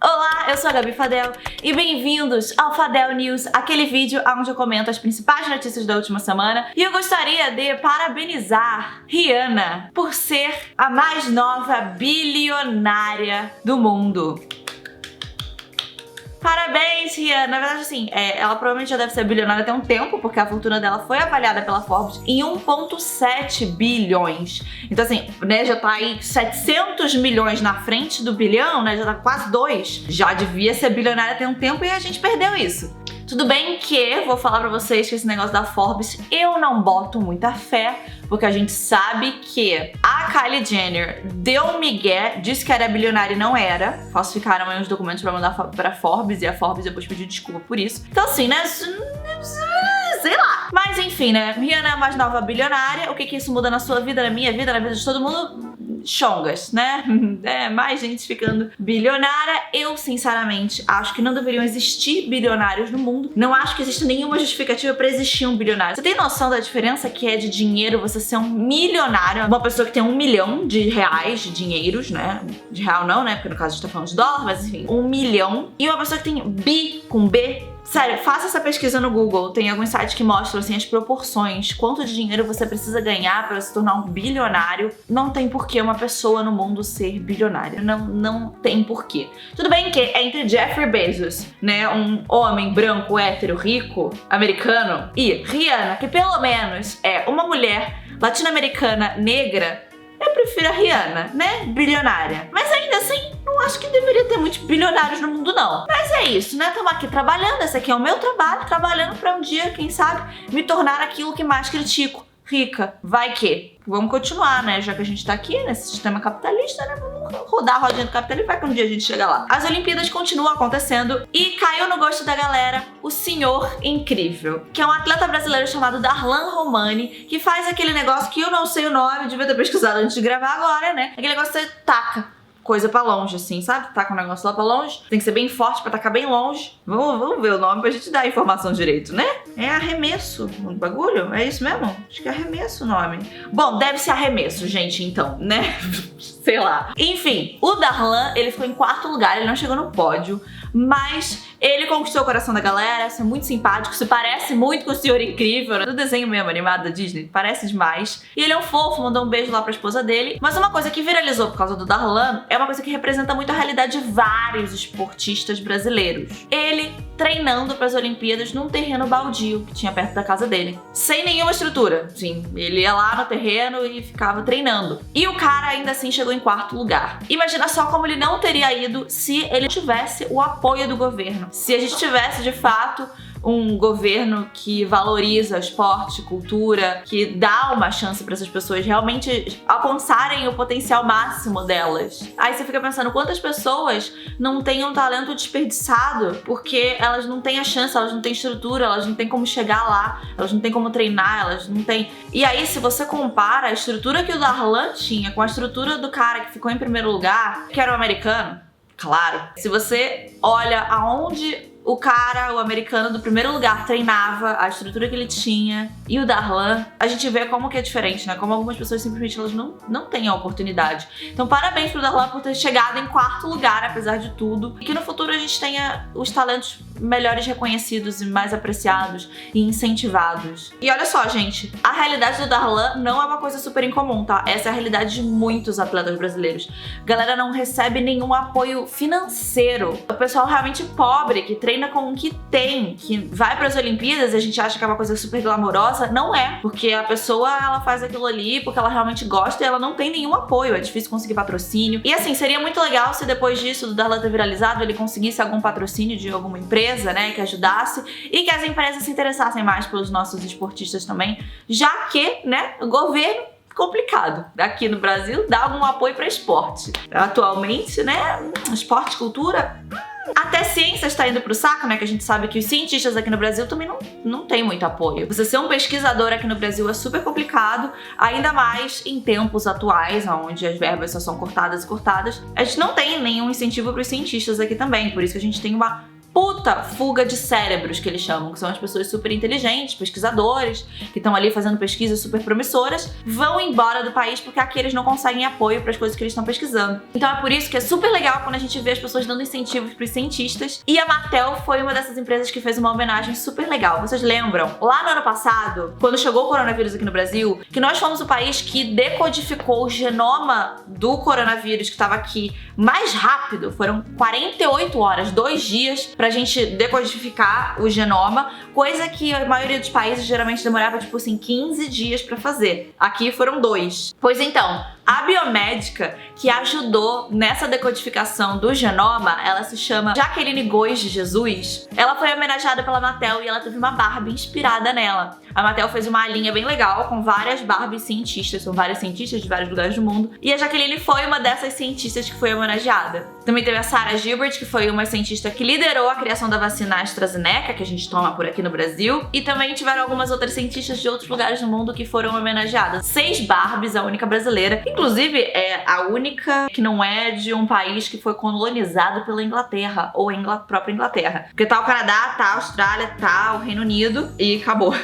Olá, eu sou a Gabi Fadel e bem-vindos ao Fadel News, aquele vídeo onde eu comento as principais notícias da última semana. E eu gostaria de parabenizar Rihanna por ser a mais nova bilionária do mundo. Parabéns, Rihanna! Na verdade, assim, ela provavelmente já deve ser bilionária até um tempo, porque a fortuna dela foi avaliada pela Forbes em 1,7 bilhões. Então, assim, né, já tá aí 700 milhões na frente do bilhão, né? Já tá quase 2. Já devia ser bilionária até um tempo e a gente perdeu isso. Tudo bem que vou falar pra vocês que esse negócio da Forbes eu não boto muita fé, porque a gente sabe que a Kylie Jenner deu migué, disse que era bilionária e não era. Falsificaram aí uns documentos pra mandar pra Forbes e a Forbes depois pediu desculpa por isso. Então assim, né, sei lá. Mas enfim, né, Rihanna é a mais nova bilionária. O que isso muda na sua vida, na minha vida, na vida de todo mundo? Chongas, né? Mais gente ficando bilionária. Eu, sinceramente, acho que não deveriam existir bilionários no mundo. Não acho que exista nenhuma justificativa pra existir um bilionário. Você tem noção da diferença que é de dinheiro você ser um milionário? Uma pessoa que tem 1 milhão de reais, de dinheiros, né? De real não, né? Porque no caso a gente tá falando de dólar, mas enfim, 1 milhão. E uma pessoa que tem bi, com B. Sério, faça essa pesquisa no Google. Tem alguns sites que mostram assim as proporções. Quanto de dinheiro você precisa ganhar para se tornar um bilionário. Não tem porquê uma pessoa no mundo ser bilionária. Não tem porquê. Tudo bem que é entre Jeffrey Bezos, né, um homem branco, hétero, rico, americano, e Rihanna, que pelo menos é uma mulher latino-americana negra. Eu prefiro a Rihanna, né? Bilionária. Mas ainda assim, não acho que deveria ter muitos bilionários no mundo, não. Mas é isso, né? Estamos aqui trabalhando. Esse aqui é o meu trabalho, trabalhando pra um dia, quem sabe, me tornar aquilo que mais critico. Rica. Vai que. Vamos continuar, né? Já que a gente tá aqui nesse sistema capitalista, né? Vamos rodar a rodinha do capitalismo e vai que um dia a gente chega lá. As Olimpíadas continuam acontecendo e caiu no gosto da galera o Senhor Incrível, que é um atleta brasileiro chamado Darlan Romani, que faz aquele negócio que eu não sei o nome, devia ter pesquisado antes de gravar agora, né? Aquele negócio que você taca coisa pra longe, assim, sabe? Taca um negócio lá pra longe. Tem que ser bem forte pra tacar bem longe. Vamos ver o nome pra gente dar a informação direito, né? É arremesso o bagulho? É isso mesmo? Acho que é arremesso o nome. Bom, deve ser arremesso, gente, então, né? Sei lá. Enfim, o Darlan, ele ficou em 4º lugar, ele não chegou no pódio, mas ele conquistou o coração da galera, é muito simpático, se parece muito com o Senhor Incrível, né? Do desenho mesmo animado da Disney, parece demais. E ele é um fofo, mandou um beijo lá pra esposa dele. Mas uma coisa que viralizou por causa do Darlan é uma coisa que representa muito a realidade de vários esportistas brasileiros. Ele treinando pras Olimpíadas num terreno baldio que tinha perto da casa dele. Sem nenhuma estrutura. Sim, ele ia lá no terreno e ficava treinando. E o cara ainda assim chegou em 4º lugar. Imagina só como ele não teria ido se ele tivesse o apoio do governo. Se a gente tivesse, de fato, um governo que valoriza esporte, cultura, que dá uma chance para essas pessoas realmente alcançarem o potencial máximo delas. Aí você fica pensando quantas pessoas não têm um talento desperdiçado porque elas não têm a chance, elas não têm estrutura, elas não têm como chegar lá, elas não têm como treinar, elas não têm... E aí, se você compara a estrutura que o Darlan tinha com a estrutura do cara que ficou em 1º lugar, que era o americano, claro. Se você olha aonde o cara, o americano do 1º lugar treinava, a estrutura que ele tinha, e o Darlan, a gente vê como que é diferente, né? Como algumas pessoas simplesmente elas não têm a oportunidade. Então parabéns pro Darlan por ter chegado em 4º lugar, apesar de tudo. E que no futuro a gente tenha os talentos melhores reconhecidos e mais apreciados e incentivados. E olha só, gente, a realidade do Darlan não é uma coisa super incomum, tá? Essa é a realidade de muitos atletas brasileiros. A galera não recebe nenhum apoio financeiro. O pessoal realmente pobre, que treina com o que tem, que vai para as Olimpíadas e a gente acha que é uma coisa super glamourosa, não é, porque a pessoa ela faz aquilo ali porque ela realmente gosta e ela não tem nenhum apoio, é difícil conseguir patrocínio. E assim, seria muito legal se depois disso, do Darlan ter viralizado, ele conseguisse algum patrocínio de alguma empresa, né, que ajudasse e que as empresas se interessassem mais pelos nossos esportistas também, já que, né, o governo complicado. Aqui no Brasil dá algum apoio para esporte. Atualmente, né, esporte, cultura... Até ciência está indo pro saco, né? Que a gente sabe que os cientistas aqui no Brasil também não tem muito apoio. Você ser um pesquisador aqui no Brasil é super complicado, ainda mais em tempos atuais, onde as verbas só são cortadas e cortadas. A gente não tem nenhum incentivo para os cientistas aqui também, por isso que a gente tem uma puta fuga de cérebros, que eles chamam, que são as pessoas super inteligentes, pesquisadores, que estão ali fazendo pesquisas super promissoras, vão embora do país porque aqui eles não conseguem apoio para as coisas que eles estão pesquisando. Então é por isso que é super legal quando a gente vê as pessoas dando incentivos pros cientistas. E a Mattel foi uma dessas empresas que fez uma homenagem super legal. Vocês lembram? Lá no ano passado, quando chegou o coronavírus aqui no Brasil, que nós fomos o país que decodificou o genoma do coronavírus que estava aqui mais rápido. Foram 48 horas, 2 dias, pra gente decodificar o genoma, coisa que a maioria dos países geralmente demorava, tipo assim, 15 dias pra fazer. Aqui foram 2. Pois então, a biomédica que ajudou nessa decodificação do genoma, ela se chama Jaqueline Góes de Jesus. Ela foi homenageada pela Mattel e ela teve uma Barbie inspirada nela. A Mattel fez uma linha bem legal com várias Barbies cientistas, são várias cientistas de vários lugares do mundo. E a Jaqueline foi uma dessas cientistas que foi homenageada. Também teve a Sarah Gilbert, que foi uma cientista que liderou a criação da vacina AstraZeneca, que a gente toma por aqui no Brasil. E também tiveram algumas outras cientistas de outros lugares do mundo que foram homenageadas. 6 Barbies, a única brasileira. Inclusive, é a única que não é de um país que foi colonizado pela Inglaterra, ou a própria Inglaterra. Porque tá o Canadá, tá a Austrália, tá o Reino Unido e acabou.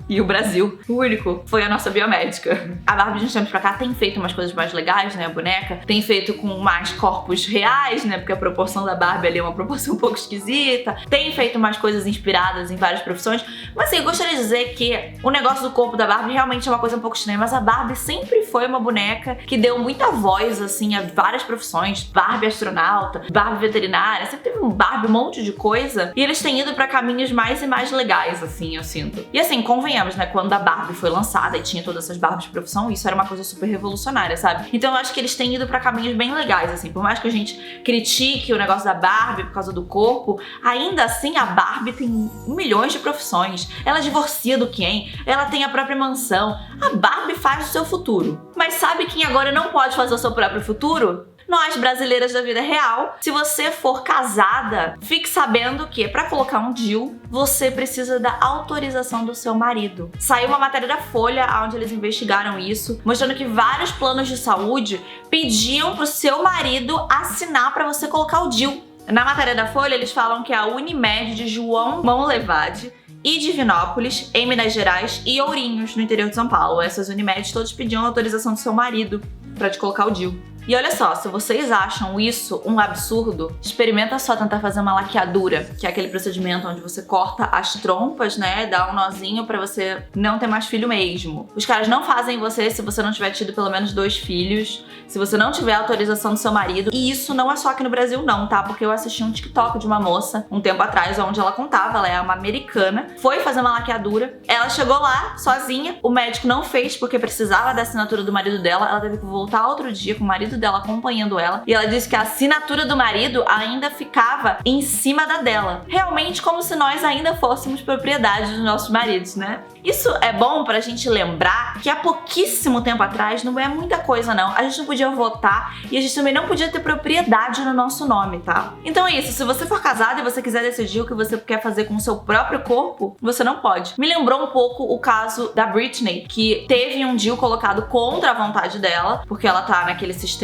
E o Brasil, o único, foi a nossa biomédica. A Barbie de uns tempos pra cá tem feito umas coisas mais legais, né, a boneca. Tem feito com mais corpos reais, né, porque a proporção da Barbie ali é uma proporção um pouco esquisita. Tem feito mais coisas inspiradas em várias profissões. Mas assim, eu gostaria de dizer que o negócio do corpo da Barbie realmente é uma coisa um pouco estranha. Mas a Barbie sempre foi uma boneca que deu muita voz, assim, a várias profissões. Barbie astronauta, Barbie veterinária, sempre teve um Barbie, um monte de coisa. E eles têm ido pra caminhos mais e mais legais, assim, eu sinto. E assim, convenhamos, né, quando a Barbie foi lançada e tinha todas essas Barbies de profissão, isso era uma coisa super revolucionária, sabe? Então eu acho que eles têm ido pra caminhos bem legais, assim. Por mais que a gente critique o negócio da Barbie por causa do corpo, ainda assim a Barbie tem milhões de profissões. Ela divorcia do Ken, ela tem a própria mansão. A Barbie faz o seu futuro. Mas sabe quem agora não pode fazer o seu próprio futuro? Nós, brasileiras da vida real. Se você for casada, fique sabendo que pra colocar um DIU, você precisa da autorização do seu marido. Saiu uma matéria da Folha onde eles investigaram isso, mostrando que vários planos de saúde pediam pro seu marido assinar pra você colocar o DIU. Na matéria da Folha, eles falam que a Unimed de João Monlevade e Divinópolis, em Minas Gerais, e Ourinhos, no interior de São Paulo. Essas Unimed todos pediam a autorização do seu marido pra te colocar o DIU. E olha só, se vocês acham isso um absurdo, experimenta só tentar fazer uma laqueadura, que é aquele procedimento onde você corta as trompas, né, dá um nozinho pra você não ter mais filho mesmo. Os caras não fazem você se você não tiver tido pelo menos 2 filhos, se você não tiver autorização do seu marido. E isso não é só aqui no Brasil não, tá? Porque eu assisti um TikTok de uma moça um tempo atrás, onde ela contava, ela é uma americana, foi fazer uma laqueadura, ela chegou lá sozinha, o médico não fez porque precisava da assinatura do marido dela, ela teve que voltar outro dia com o marido dela acompanhando ela, e ela disse que a assinatura do marido ainda ficava em cima da dela. Realmente como se nós ainda fôssemos propriedade dos nossos maridos, né? Isso é bom pra gente lembrar que há pouquíssimo tempo atrás não é muita coisa não. A gente não podia votar e a gente também não podia ter propriedade no nosso nome, tá? Então é isso, se você for casado e você quiser decidir o que você quer fazer com o seu próprio corpo, você não pode. Me lembrou um pouco o caso da Britney, que teve um DIU colocado contra a vontade dela, porque ela tá naquele sistema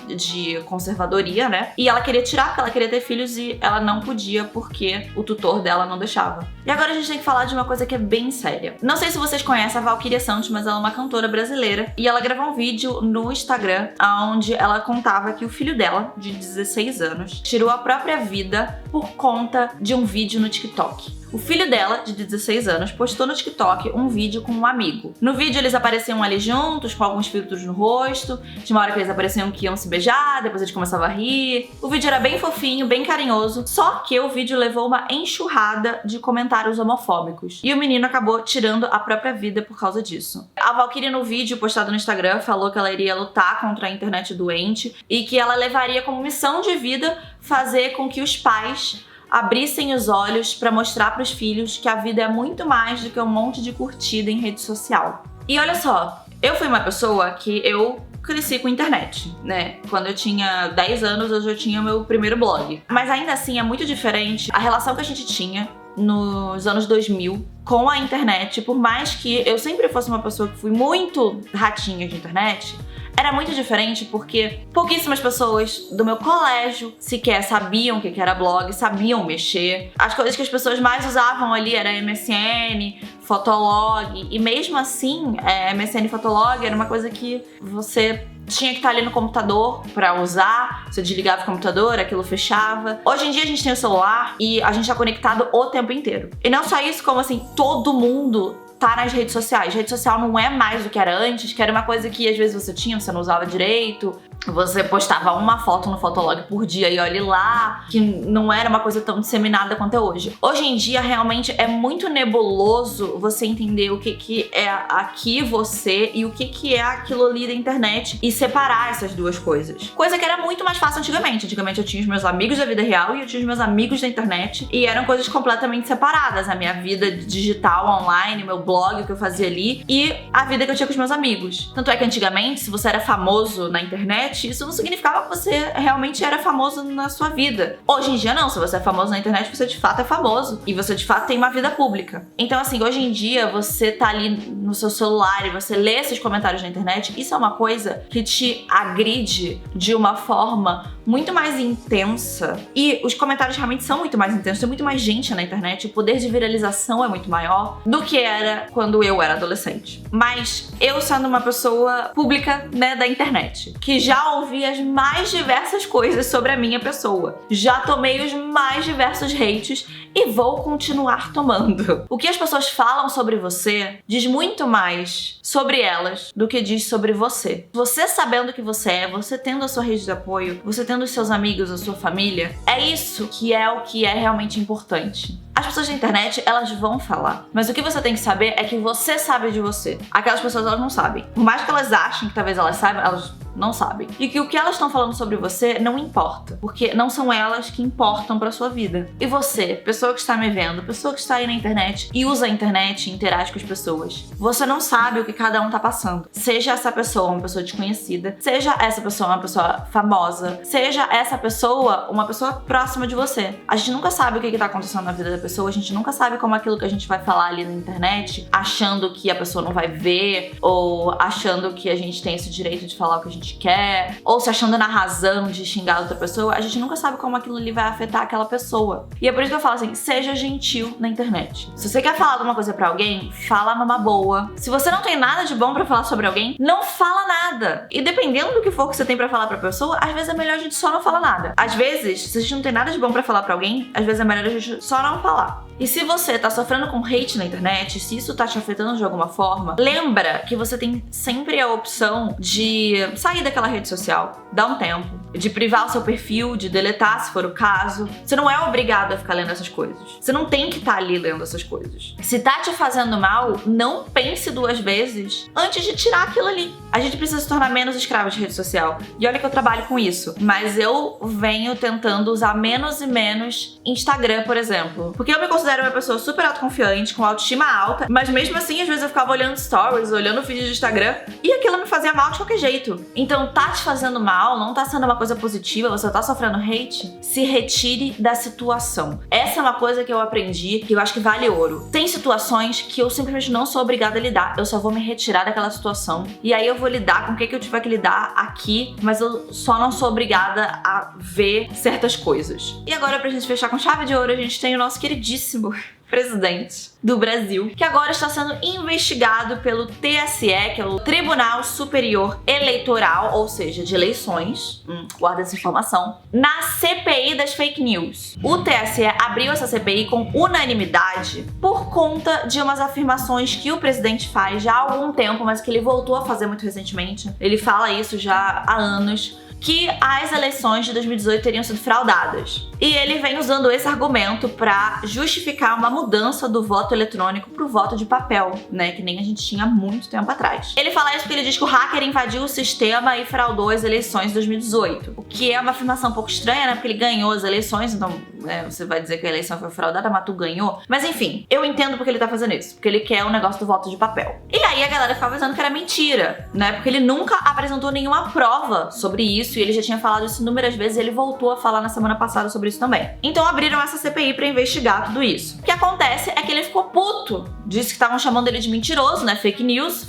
de conservadoria, né? E ela queria tirar, porque ela queria ter filhos e ela não podia porque o tutor dela não deixava. E agora a gente tem que falar de uma coisa que é bem séria. Não sei se vocês conhecem a Valquíria Santos, mas ela é uma cantora brasileira e ela gravou um vídeo no Instagram onde ela contava que o filho dela, de 16 anos, tirou a própria vida por conta de um vídeo no TikTok. O filho dela, de 16 anos, postou no TikTok um vídeo com um amigo. No vídeo eles apareciam ali juntos, com alguns filtros no rosto. Tinha uma hora que eles apareciam que iam se beijar, depois eles começavam a rir. O vídeo era bem fofinho, bem carinhoso, só que o vídeo levou uma enxurrada de comentários homofóbicos. E o menino acabou tirando a própria vida por causa disso. A Valquíria, no vídeo postado no Instagram, falou que ela iria lutar contra a internet doente e que ela levaria como missão de vida fazer com que os pais abrissem os olhos pra mostrar pros filhos que a vida é muito mais do que um monte de curtida em rede social. E olha só, eu fui uma pessoa que eu cresci com internet, né? Quando eu tinha 10 anos, eu já tinha meu primeiro blog. Mas ainda assim, é muito diferente a relação que a gente tinha nos anos 2000 com a internet. Por mais que eu sempre fosse uma pessoa que fui muito ratinha de internet, era muito diferente porque pouquíssimas pessoas do meu colégio sequer sabiam o que era blog, sabiam mexer. As coisas que as pessoas mais usavam ali era MSN, Fotolog, e mesmo assim, MSN e Fotolog era uma coisa que você tinha que estar ali no computador pra usar, você desligava o computador, aquilo fechava. Hoje em dia a gente tem o celular e a gente tá conectado o tempo inteiro. E não só isso, como assim, todo mundo tá nas redes sociais. Rede social não é mais do que era antes, que era uma coisa que às vezes você tinha, você não usava direito. Você postava uma foto no Fotolog por dia e olhe lá, que não era uma coisa tão disseminada quanto é hoje. Hoje em dia, realmente, é muito nebuloso você entender o que é aqui você e o que é aquilo ali da internet e separar essas duas coisas. Coisa que era muito mais fácil antigamente. Antigamente eu tinha os meus amigos da vida real e eu tinha os meus amigos da internet e eram coisas completamente separadas. A minha vida digital, online, meu blog, o que eu fazia ali e a vida que eu tinha com os meus amigos. Tanto é que antigamente, se você era famoso na internet, isso não significava que você realmente era famoso na sua vida. Hoje em dia não, se você é famoso na internet, você de fato é famoso e você de fato tem uma vida pública. Então assim, hoje em dia você tá ali no seu celular e você lê esses comentários na internet, isso é uma coisa que te agride de uma forma muito mais intensa e os comentários realmente são muito mais intensos, tem muito mais gente na internet, o poder de viralização é muito maior do que era quando eu era adolescente. Mas eu sendo uma pessoa pública, né, da internet, que já ouvi as mais diversas coisas sobre a minha pessoa, já tomei os mais diversos hates e vou continuar tomando. O que as pessoas falam sobre você diz muito mais sobre elas do que diz sobre você. Você sabendo que você é, você tendo a sua rede de apoio, você tendo os seus amigos, a sua família, é isso que é o que é realmente importante. As pessoas da internet, elas vão falar. Mas o que você tem que saber é que você sabe de você. Aquelas pessoas, elas não sabem. Por mais que elas achem que talvez elas saibam, elas não sabem. E que o que elas estão falando sobre você não importa. Porque não são elas que importam pra sua vida. E você, pessoa que está me vendo, pessoa que está aí na internet e usa a internet e interage com as pessoas, você não sabe o que cada um tá passando. Seja essa pessoa uma pessoa desconhecida, seja essa pessoa uma pessoa famosa, seja essa pessoa uma pessoa próxima de você. A gente nunca sabe o que tá acontecendo na vida da pessoa, a gente nunca sabe como aquilo que a gente vai falar ali na internet, achando que a pessoa não vai ver, ou achando que a gente tem esse direito de falar o que a gente quer, ou se achando na razão de xingar outra pessoa, a gente nunca sabe como aquilo ali vai afetar aquela pessoa. E é por isso que eu falo assim, seja gentil na internet. Se você quer falar alguma coisa pra alguém, fala numa boa. Se você não tem nada de bom pra falar sobre alguém, não fala nada. E dependendo do que for que você tem pra falar pra pessoa, às vezes é melhor a gente só não falar nada. Às vezes, se a gente não tem nada de bom pra falar pra alguém, às vezes é melhor a gente só não falar. E se você tá sofrendo com hate na internet, se isso tá te afetando de alguma forma, lembra que você tem sempre a opção de sair daquela rede social, dar um tempo, de privar o seu perfil, de deletar se for o caso. Você não é obrigado a ficar lendo essas coisas. Você não tem que estar ali lendo essas coisas. Se tá te fazendo mal, não pense duas vezes antes de tirar aquilo ali. A gente precisa se tornar menos escravo de rede social. E olha que eu trabalho com isso. Mas eu venho tentando usar menos e menos Instagram, por exemplo. Porque eu me considero uma pessoa super autoconfiante, com autoestima alta, mas mesmo assim, às vezes eu ficava olhando stories, olhando vídeos de Instagram, e aquilo me fazia mal de qualquer jeito. Então, tá te fazendo mal, não tá sendo uma coisa positiva, você tá sofrendo hate, se retire da situação. Essa é uma coisa que eu aprendi, que eu acho que vale ouro. Tem situações que eu simplesmente não sou obrigada a lidar, eu só vou me retirar daquela situação, e aí eu vou lidar com o que eu tiver que lidar aqui, mas eu só não sou obrigada a ver certas coisas. E agora, pra gente fechar com chave de ouro, a gente tem o nosso queridíssimo presidente do Brasil, que agora está sendo investigado pelo TSE, que é o Tribunal Superior Eleitoral, ou seja, de eleições, guarda essa informação, na CPI das fake news. O TSE abriu essa CPI com unanimidade por conta de umas afirmações que o presidente faz já há algum tempo, mas que ele voltou a fazer muito recentemente. Ele fala isso já há anos, que as eleições de 2018 teriam sido fraudadas. E ele vem usando esse argumento para justificar uma mudança do voto eletrônico pro voto de papel, né, que nem a gente tinha há muito tempo atrás. Ele fala isso porque ele diz que o hacker invadiu o sistema e fraudou as eleições de 2018, o que é uma afirmação um pouco estranha, né, porque ele ganhou as eleições, então você vai dizer que a eleição foi fraudada, mas tu ganhou. Mas enfim, eu entendo porque ele tá fazendo isso, porque ele quer o negócio do voto de papel. E aí a galera ficava dizendo que era mentira, né, porque ele nunca apresentou nenhuma prova sobre isso, e ele já tinha falado isso inúmeras vezes, e ele voltou a falar na semana passada sobre isso também. Então abriram essa CPI pra investigar tudo isso. O que acontece é que ele ficou puto. Disse que estavam chamando ele de mentiroso, né? Fake news.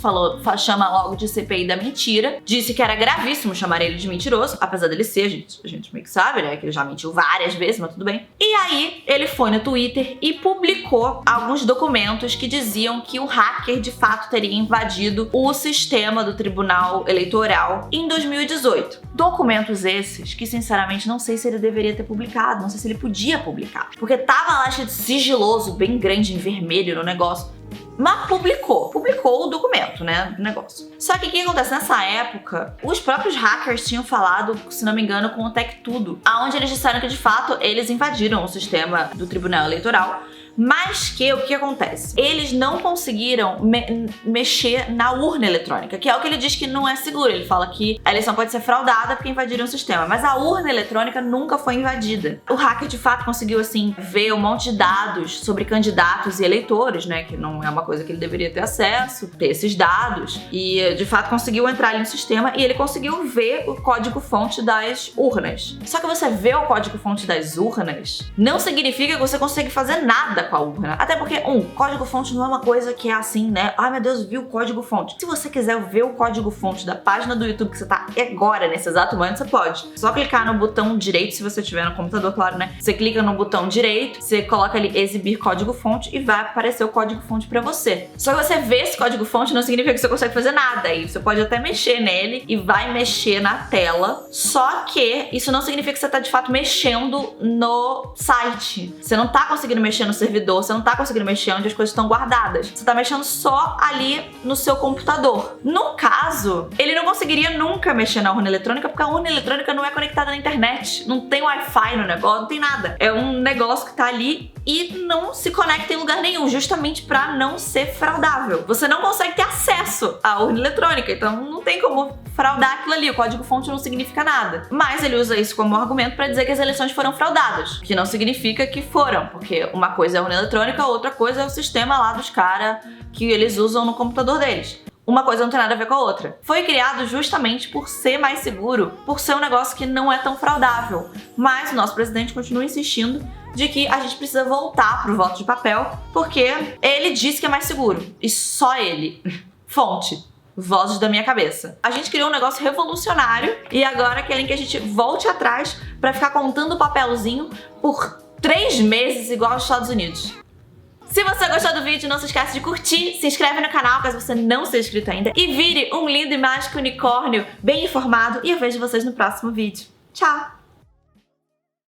Chama logo de CPI da mentira. Disse que era gravíssimo chamar ele de mentiroso. Apesar dele ser, a gente meio que sabe, né? Que ele já mentiu várias vezes, mas tudo bem. E aí, ele foi no Twitter e publicou alguns documentos que diziam que o hacker, de fato, teria invadido o sistema do Tribunal Eleitoral em 2018. Documentos esses que, sinceramente, não sei se ele deveria ter publicado. Não sei se ele podia publicar. Porque tava lá cheio de sigiloso, bem grande, em vermelho no negócio. Mas publicou o documento, né, do negócio. Só que o que acontece? Nessa época, os próprios hackers tinham falado, se não me engano, com o Tech Tudo, aonde eles disseram que, de fato, eles invadiram o sistema do Tribunal Eleitoral, mas que o que acontece? Eles não conseguiram mexer na urna eletrônica, que é o que ele diz que não é seguro. Ele fala que a eleição pode ser fraudada porque invadiram o sistema, mas a urna eletrônica nunca foi invadida. O hacker, de fato, conseguiu, assim, ver um monte de dados sobre candidatos e eleitores, né, que não é uma coisa que ele deveria ter acesso, ter esses dados, e, de fato, conseguiu entrar ali no sistema e ele conseguiu ver o código-fonte das urnas. Só que você vê o código-fonte das urnas não significa que você consegue fazer nada com a urna. Até porque, código-fonte não é uma coisa que é assim, né? Ai, meu Deus, vi o código-fonte. Se você quiser ver o código-fonte da página do YouTube que você tá agora, nesse exato momento, você pode. Só clicar no botão direito, se você tiver no computador, claro, né? Você clica no botão direito, você coloca ali exibir código-fonte e vai aparecer o código-fonte pra você. Só que você ver esse código-fonte não significa que você consegue fazer nada. Aí você pode até mexer nele e vai mexer na tela. Só que isso não significa que você tá, de fato, mexendo no site. Você não tá conseguindo mexer no servidor, você não tá conseguindo mexer onde as coisas estão guardadas. Você tá mexendo só ali no seu computador. No caso, ele não conseguiria nunca mexer na urna eletrônica, porque a urna eletrônica não é conectada na internet. Não tem Wi-Fi no negócio, não tem nada. É um negócio que tá ali e não se conecta em lugar nenhum, justamente pra não ser fraudável. Você não consegue ter acesso à urna eletrônica, então não tem como fraudar aquilo ali. O código-fonte não significa nada. Mas ele usa isso como argumento pra dizer que as eleições foram fraudadas, que não significa que foram, porque uma coisa é a urna eletrônica, outra coisa é o sistema lá dos caras que eles usam no computador deles. Uma coisa não tem nada a ver com a outra. Foi criado justamente por ser mais seguro, por ser um negócio que não é tão fraudável. Mas o nosso presidente continua insistindo de que a gente precisa voltar pro voto de papel, porque ele disse que é mais seguro. E só ele. Fonte: vozes da minha cabeça. A gente criou um negócio revolucionário e agora querem que a gente volte atrás pra ficar contando o papelzinho por 3 meses igual aos Estados Unidos. Se você gostou do vídeo, não se esquece de curtir, se inscreve no canal caso você não seja inscrito ainda e vire um lindo e mágico unicórnio bem informado, e eu vejo vocês no próximo vídeo. Tchau!